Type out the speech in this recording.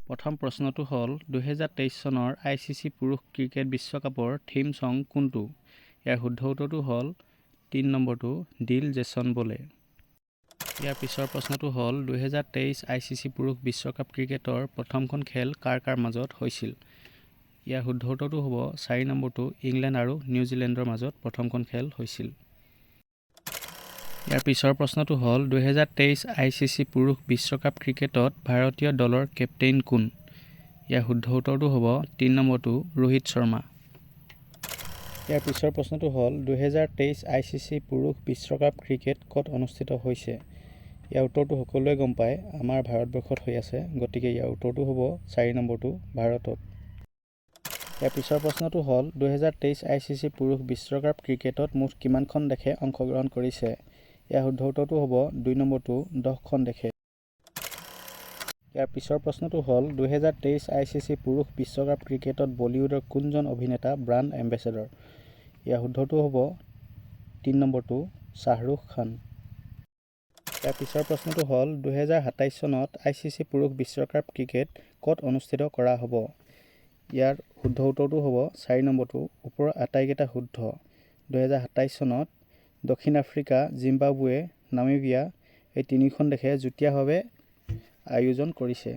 প্ৰথম প্ৰশ্নটো হ'ল 2023 চনৰ ICC পুৰুষ ক্ৰিকেট বিশ্বকাপৰ থিম ছং কোনটো? ইয়াৰ শুদ্ধ উত্তৰটো হ'ল 3 নম্বৰটো দিল জেছন বলে। ইয়াৰ পিছৰ প্ৰশ্নটো হ'ল 2023 ICC পুৰুষ বিশ্বকাপ ক্ৰিকেটৰ প্ৰথমখন খেল কাৰ কাৰ মাজত হৈছিল? ইয়াৰ শুদ্ধ উত্তৰটো হ'ব 4 নম্বৰটো ইংলেণ্ড আৰু নিউজিলেণ্ডৰ মাজত প্ৰথমখন খেল হৈছিল। ইয়াৰ পিছৰ প্ৰশ্নটো হ'ল 2023 ICC পুৰুষ বিশ্বকাপ ক্ৰিকেটত ভাৰতীয় দলৰ কেপ্টেইন কোন? ইয়াৰ শুদ্ধ উত্তৰটো হ'ব 3 নম্বৰটো ৰোহিত শৰ্মা। ইয়াৰ পিছৰ প্ৰশ্নটো হ'ল 2023 ICC পুৰুষ বিশ্বকাপ ক্ৰিকেট ক'ত অনুষ্ঠিত হৈছে? ইয়াৰ উত্তৰটো সকলোৱে গম পায়, আমাৰ ভাৰতবৰ্ষত হৈ আছে, গতিকে ইয়াৰ উত্তৰটো হ'ব 4 নম্বৰটো ভাৰতত। ইয়াৰ পিছৰ প্ৰশ্নটো হ'ল 2023 ICC পুৰুষ বিশ্বকাপ ক্ৰিকেটত মুঠ কিমানখন দেশে অংশগ্ৰহণ কৰিছে? ইয়াৰ শুদ্ধ উত্তৰটো হ'ব 2 নম্বৰটো 10খন দেশে। ইয়াৰ পিছৰ প্ৰশ্নটো হ'ল 2023 ICC পুৰুষ বিশ্বকাপ ক্ৰিকেটত বলীউডৰ কোনজন অভিনেতা ব্ৰাণ্ড এম্বেচেডৰ? ইয়াৰ শুদ্ধটো হ'ব 3 নম্বৰটো শ্বাহৰুখ খান। ইয়াৰ পিছৰ প্ৰশ্নটো হ'ল 2027 চনত ICC পুৰুষ বিশ্বকাপ ক্ৰিকেট ক'ত অনুষ্ঠিত কৰা হ'ব? ইয়াৰ শুদ্ধ উত্তৰটো হ'ব 4 নম্বৰটো ওপৰৰ আটাইকেইটা শুদ্ধ। 2027 চনত দক্ষিণ আফ্ৰিকা, জিম্বাবুৱে, নামিবিয়া এই তিনিখন দেশে যুটীয়াভাৱে আয়োজন কৰিছে।